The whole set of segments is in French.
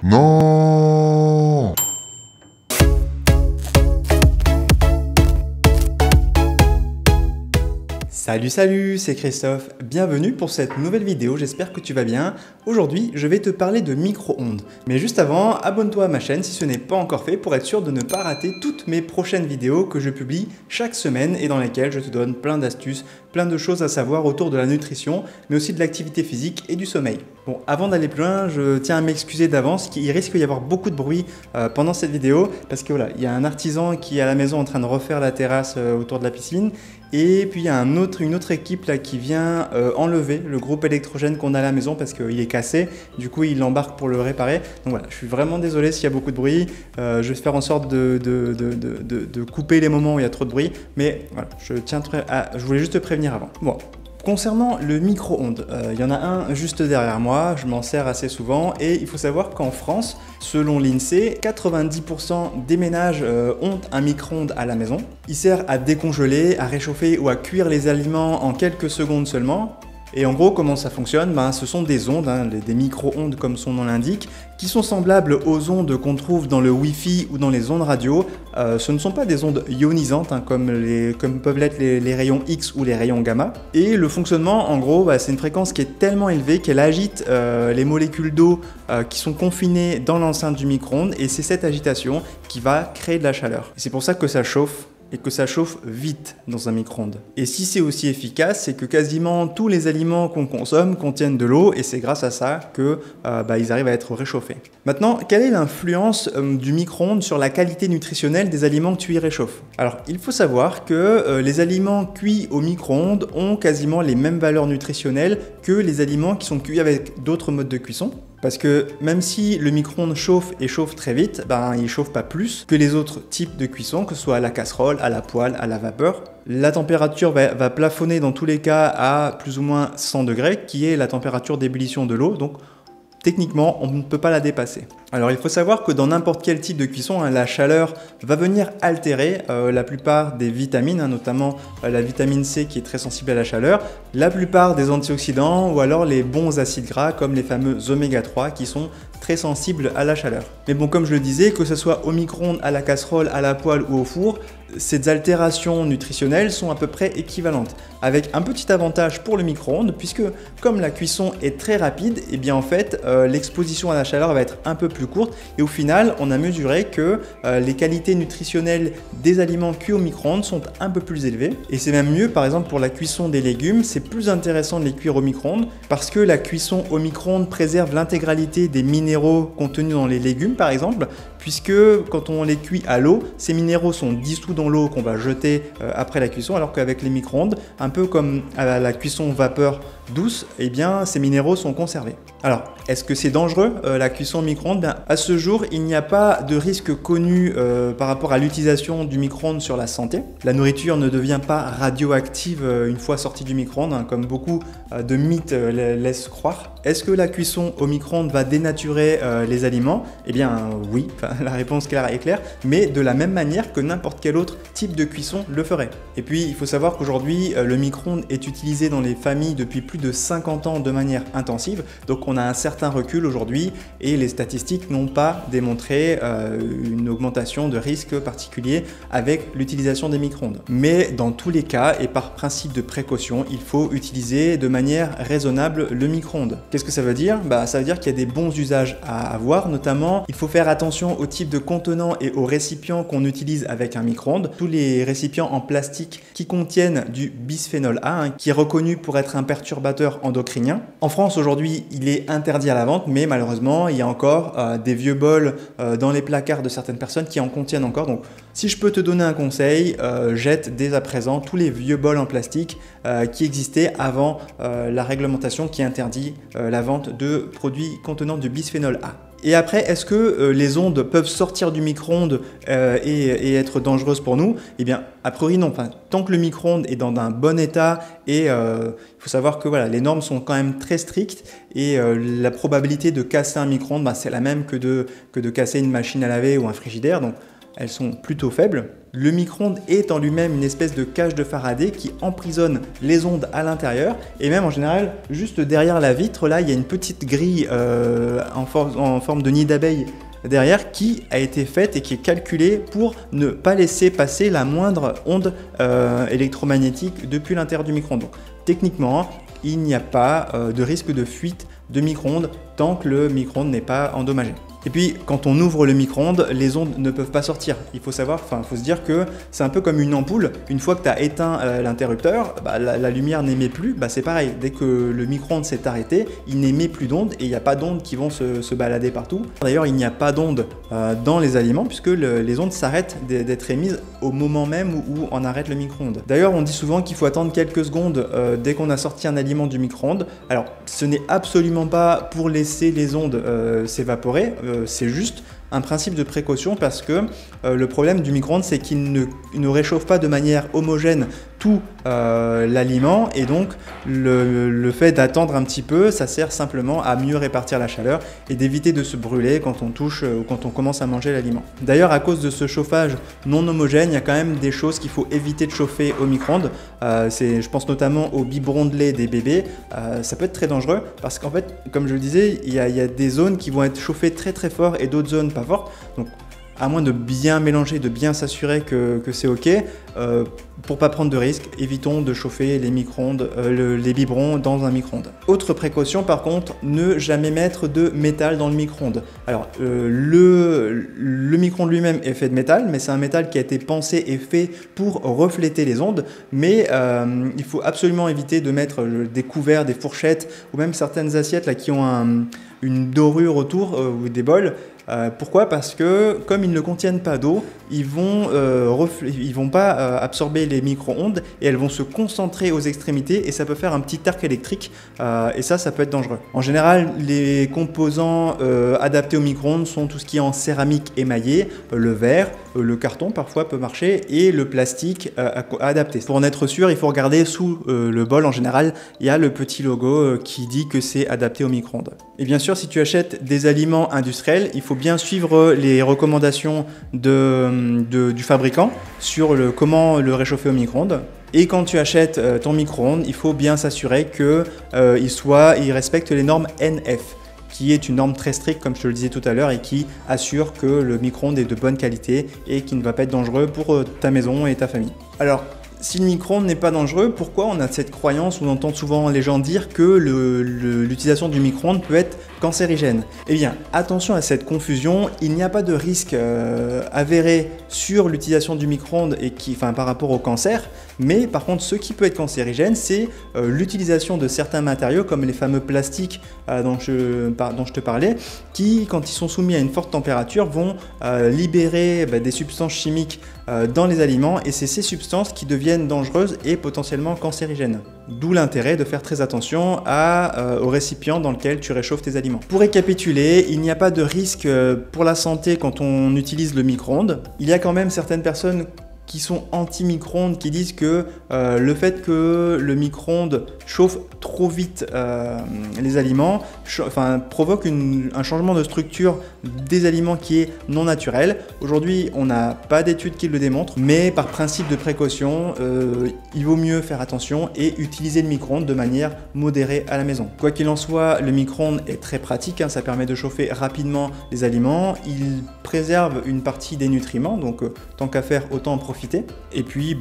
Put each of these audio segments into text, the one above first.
Non! Salut, c'est Christophe, bienvenue pour cette nouvelle vidéo, j'espère que tu vas bien. Aujourd'hui, je vais te parler de micro-ondes. Mais juste avant, abonne-toi à ma chaîne si ce n'est pas encore fait pour être sûr de ne pas rater toutes mes prochaines vidéos que je publie chaque semaine et dans lesquelles je te donne plein d'astuces, plein de choses à savoir autour de la nutrition, mais aussi de l'activité physique et du sommeil. Bon, avant d'aller plus loin, je tiens à m'excuser d'avance qu'il risque d'y avoir beaucoup de bruit pendant cette vidéo parce que voilà, il y a un artisan qui est à la maison en train de refaire la terrasse autour de la piscine. Et puis il y a une autre équipe là qui vient enlever le groupe électrogène qu'on a à la maison parce qu'il est cassé. Du coup, il l'embarque pour le réparer. Donc voilà, je suis vraiment désolé s'il y a beaucoup de bruit. Je vais faire en sorte de couper les moments où il y a trop de bruit. Mais voilà, je voulais juste te prévenir avant. Bon. Concernant le micro-ondes, il y en a un juste derrière moi, je m'en sers assez souvent et il faut savoir qu'en France, selon l'INSEE, 90% des ménages ont un micro-ondes à la maison. Il sert à décongeler, à réchauffer ou à cuire les aliments en quelques secondes seulement. Et en gros, comment ça fonctionne? Ce sont des ondes, des micro-ondes comme son nom l'indique, qui sont semblables aux ondes qu'on trouve dans le Wi-Fi ou dans les ondes radio. Ce ne sont pas des ondes ionisantes comme peuvent l'être les rayons X ou les rayons gamma. Et le fonctionnement, en gros, c'est une fréquence qui est tellement élevée qu'elle agite les molécules d'eau qui sont confinées dans l'enceinte du micro-ondes. Et c'est cette agitation qui va créer de la chaleur. C'est pour ça que ça chauffe. Et que ça chauffe vite dans un micro-ondes. Et si c'est aussi efficace, c'est que quasiment tous les aliments qu'on consomme contiennent de l'eau et c'est grâce à ça que ils arrivent à être réchauffés. Maintenant, quelle est l'influence du micro-ondes sur la qualité nutritionnelle des aliments que tu y réchauffes? Alors, il faut savoir que les aliments cuits au micro-ondes ont quasiment les mêmes valeurs nutritionnelles que les aliments qui sont cuits avec d'autres modes de cuisson. Parce que même si le micro-ondes chauffe et chauffe très vite, il ne chauffe pas plus que les autres types de cuisson, que ce soit à la casserole, à la poêle, à la vapeur. La température va plafonner dans tous les cas à plus ou moins 100 degrés, qui est la température d'ébullition de l'eau. Donc techniquement, on ne peut pas la dépasser. Alors il faut savoir que dans n'importe quel type de cuisson, la chaleur va venir altérer la plupart des vitamines, notamment la vitamine C qui est très sensible à la chaleur, la plupart des antioxydants ou alors les bons acides gras comme les fameux oméga 3 qui sont très sensibles à la chaleur. Mais bon, comme je le disais, que ce soit au micro-ondes, à la casserole, à la poêle ou au four, ces altérations nutritionnelles sont à peu près équivalentes, avec un petit avantage pour le micro-ondes, puisque comme la cuisson est très rapide, et bien en fait l'exposition à la chaleur va être un peu plus courte, et au final on a mesuré que les qualités nutritionnelles des aliments cuits au micro-ondes sont un peu plus élevées, et c'est même mieux par exemple pour la cuisson des légumes, c'est plus intéressant de les cuire au micro-ondes, parce que la cuisson au micro-ondes préserve l'intégralité des minéraux contenus dans les légumes par exemple, puisque quand on les cuit à l'eau, ces minéraux sont dissous dans l'eau qu'on va jeter après la cuisson, alors qu'avec les micro-ondes, un peu comme à la cuisson vapeur douce, eh bien ces minéraux sont conservés. Alors, est-ce que c'est dangereux la cuisson au micro-ondes? À ce jour, il n'y a pas de risque connu par rapport à l'utilisation du micro-ondes sur la santé. La nourriture ne devient pas radioactive une fois sortie du micro-ondes, comme beaucoup de mythes laissent croire. Est-ce que la cuisson au micro-ondes va dénaturer les aliments? Eh bien oui, la réponse claire est claire, mais de la même manière que n'importe quel autre type de cuisson le ferait. Et puis, il faut savoir qu'aujourd'hui, le micro-ondes est utilisé dans les familles depuis plus de 50 ans de manière intensive, donc on a un certain recul aujourd'hui et les statistiques n'ont pas démontré une augmentation de risque particulier avec l'utilisation des micro-ondes. Mais dans tous les cas et par principe de précaution, il faut utiliser de manière raisonnable le micro-ondes. Qu'est-ce que ça veut dire? Ça veut dire qu'il y a des bons usages à avoir, notamment il faut faire attention au type de contenant et aux récipients qu'on utilise avec un micro-ondes. Tous les récipients en plastique qui contiennent du bisphénol A, qui est reconnu pour être un perturbateur endocrinien. En France aujourd'hui, il est interdit à la vente, mais malheureusement, il y a encore des vieux bols dans les placards de certaines personnes qui en contiennent encore. Donc, si je peux te donner un conseil, jette dès à présent tous les vieux bols en plastique qui existaient avant la réglementation qui interdit la vente de produits contenant du bisphénol A. Et après, est-ce que les ondes peuvent sortir du micro-ondes et être dangereuses pour nous? Eh bien, a priori non. Tant que le micro-ondes est dans un bon état et il faut savoir que les normes sont quand même très strictes et la probabilité de casser un micro-ondes, c'est la même que de casser une machine à laver ou un frigidaire. Donc, elles sont plutôt faibles. Le micro-ondes est en lui-même une espèce de cage de Faraday qui emprisonne les ondes à l'intérieur, et même en général, juste derrière la vitre, là, il y a une petite grille en forme de nid d'abeille derrière qui a été faite et qui est calculée pour ne pas laisser passer la moindre onde électromagnétique depuis l'intérieur du micro-ondes. Donc, techniquement, il n'y a pas de risque de fuite de micro-ondes tant que le micro-ondes n'est pas endommagé. Et puis, quand on ouvre le micro-ondes, les ondes ne peuvent pas sortir. Il faut savoir, faut se dire que c'est un peu comme une ampoule. Une fois que tu as éteint l'interrupteur, la lumière n'émet plus. C'est pareil, dès que le micro-ondes s'est arrêté, il n'émet plus d'ondes et il n'y a pas d'ondes qui vont se balader partout. D'ailleurs, il n'y a pas d'ondes dans les aliments puisque les ondes s'arrêtent d'être émises au moment même où on arrête le micro-ondes. D'ailleurs, on dit souvent qu'il faut attendre quelques secondes dès qu'on a sorti un aliment du micro-ondes. Alors, ce n'est absolument pas pour laisser les ondes s'évaporer. C'est juste un principe de précaution parce que le problème du micro-ondes, c'est qu'il ne réchauffe pas de manière homogène tout l'aliment, et donc le fait d'attendre un petit peu, ça sert simplement à mieux répartir la chaleur et d'éviter de se brûler quand on touche ou quand on commence à manger l'aliment. D'ailleurs, à cause de ce chauffage non homogène, il y a quand même des choses qu'il faut éviter de chauffer au micro-ondes. Je pense notamment au biberon de lait des bébés. Ça peut être très dangereux parce qu'en fait, comme je le disais, il y a des zones qui vont être chauffées très très fort et d'autres zones pas fortes. Donc, à moins de bien mélanger, de bien s'assurer que c'est OK, pour pas prendre de risques, évitons de chauffer les micro-ondes, les biberons dans un micro-ondes. Autre précaution par contre, ne jamais mettre de métal dans le micro-ondes. Alors le micro-ondes lui-même est fait de métal, mais c'est un métal qui a été pensé et fait pour refléter les ondes, mais il faut absolument éviter de mettre des couverts, des fourchettes ou même certaines assiettes là, qui ont une dorure autour ou des bols. Pourquoi? Parce que comme ils ne contiennent pas d'eau, ils vont pas absorber les micro-ondes et elles vont se concentrer aux extrémités et ça peut faire un petit arc électrique et ça peut être dangereux. En général, les composants adaptés au micro-ondes sont tout ce qui est en céramique émaillée, le verre, le carton parfois peut marcher et le plastique adapté. Pour en être sûr, il faut regarder sous le bol. En général, il y a le petit logo qui dit que c'est adapté au micro-ondes. Et bien sûr, si tu achètes des aliments industriels, il faut bien suivre les recommandations du fabricant sur comment le réchauffer au micro-ondes. Et quand tu achètes ton micro-ondes, il faut bien s'assurer qu'il respecte les normes NF, qui est une norme très stricte, comme je te le disais tout à l'heure, et qui assure que le micro-ondes est de bonne qualité et qui ne va pas être dangereux pour ta maison et ta famille. Alors, si le micro-ondes n'est pas dangereux, pourquoi on a cette croyance où on entend souvent les gens dire que l'utilisation du micro-ondes peut être cancérigène? Eh bien, attention à cette confusion, il n'y a pas de risque avéré sur l'utilisation du micro-ondes par rapport au cancer, mais par contre, ce qui peut être cancérigène, c'est l'utilisation de certains matériaux comme les fameux plastiques dont je te parlais, qui, quand ils sont soumis à une forte température, vont libérer des substances chimiques dans les aliments, et c'est ces substances qui deviennent dangereuses et potentiellement cancérigènes. D'où l'intérêt de faire très attention au récipient dans lequel tu réchauffes tes aliments. Pour récapituler, il n'y a pas de risque pour la santé quand on utilise le micro-ondes. Il y a quand même certaines personnes qui sont anti-micro-ondes, qui disent que le fait que le micro-ondes chauffe trop vite les aliments provoque un changement de structure des aliments qui est non naturel. Aujourd'hui, on n'a pas d'études qui le démontrent, mais par principe de précaution, il vaut mieux faire attention et utiliser le micro-ondes de manière modérée à la maison. Quoi qu'il en soit, le micro-ondes est très pratique, ça permet de chauffer rapidement les aliments, il préserve une partie des nutriments, donc tant qu'à faire, autant en profiter. Et puis,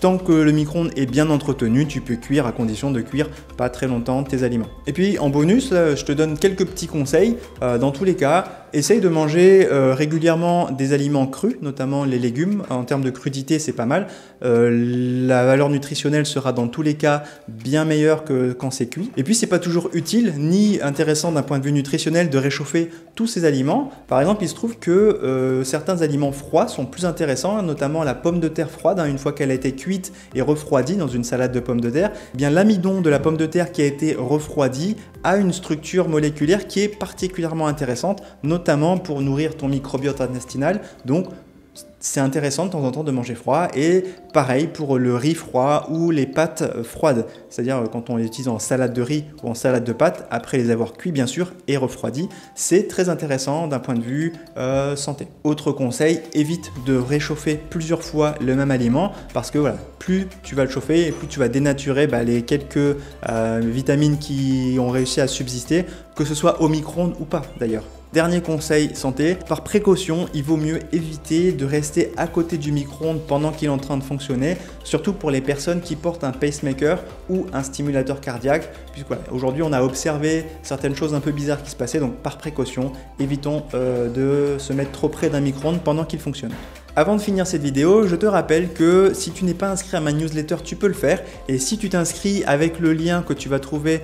tant que le micro-ondes est bien entretenu, tu peux cuire à condition de cuire pas très longtemps tes aliments. Et puis, en bonus, je te donne quelques petits conseils. Dans tous les cas, essaye de manger régulièrement des aliments crus, notamment les légumes. En termes de crudité, c'est pas mal. La valeur nutritionnelle sera dans tous les cas bien meilleure que quand c'est cuit. Et puis, c'est pas toujours utile ni intéressant d'un point de vue nutritionnel de réchauffer tous ces aliments. Par exemple, il se trouve que certains aliments froids sont plus intéressants, notamment la pomme de terre froide, une fois qu'elle a été cuite et refroidie dans une salade de pommes de terre, eh bien l'amidon de la pomme de terre qui a été refroidi a une structure moléculaire qui est particulièrement intéressante, notamment pour nourrir ton microbiote intestinal. Donc, c'est intéressant de temps en temps de manger froid. Et pareil pour le riz froid ou les pâtes froides, c'est-à-dire quand on les utilise en salade de riz ou en salade de pâtes, après les avoir cuits bien sûr et refroidis, c'est très intéressant d'un point de vue santé. Autre conseil, évite de réchauffer plusieurs fois le même aliment parce que voilà, plus tu vas le chauffer et plus tu vas dénaturer les quelques vitamines qui ont réussi à subsister, que ce soit au micro-ondes ou pas d'ailleurs. Dernier conseil santé, par précaution, il vaut mieux éviter de rester à côté du micro-ondes pendant qu'il est en train de fonctionner, surtout pour les personnes qui portent un pacemaker ou un stimulateur cardiaque, puisque voilà, aujourd'hui on a observé certaines choses un peu bizarres qui se passaient, donc par précaution, évitons de se mettre trop près d'un micro-ondes pendant qu'il fonctionne. Avant de finir cette vidéo, je te rappelle que si tu n'es pas inscrit à ma newsletter, tu peux le faire. Et si tu t'inscris avec le lien que tu vas trouver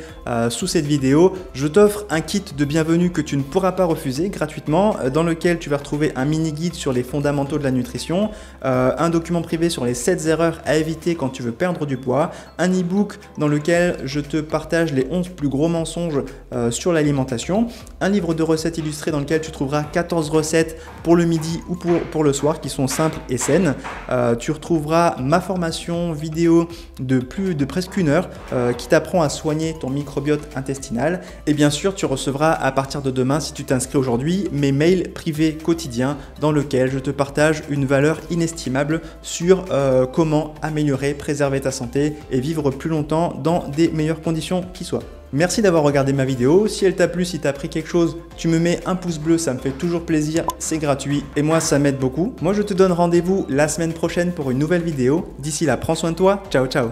sous cette vidéo, je t'offre un kit de bienvenue que tu ne pourras pas refuser gratuitement, dans lequel tu vas retrouver un mini guide sur les fondamentaux de la nutrition, un document privé sur les 7 erreurs à éviter quand tu veux perdre du poids, un e-book dans lequel je te partage les 11 plus gros mensonges sur l'alimentation, un livre de recettes illustré dans lequel tu trouveras 14 recettes pour le midi ou pour le soir qui sont simples et saines. Tu retrouveras ma formation vidéo de presque 1 heure qui t'apprend à soigner ton microbiote intestinal. Et bien sûr, tu recevras à partir de demain, si tu t'inscris aujourd'hui, mes mails privés quotidiens dans lesquels je te partage une valeur inestimable sur comment améliorer, préserver ta santé et vivre plus longtemps dans des meilleures conditions qui soient. Merci d'avoir regardé ma vidéo. Si elle t'a plu, si t'as appris quelque chose, tu me mets un pouce bleu, ça me fait toujours plaisir, c'est gratuit et moi ça m'aide beaucoup. Moi je te donne rendez-vous la semaine prochaine pour une nouvelle vidéo. D'ici là, prends soin de toi, ciao ciao.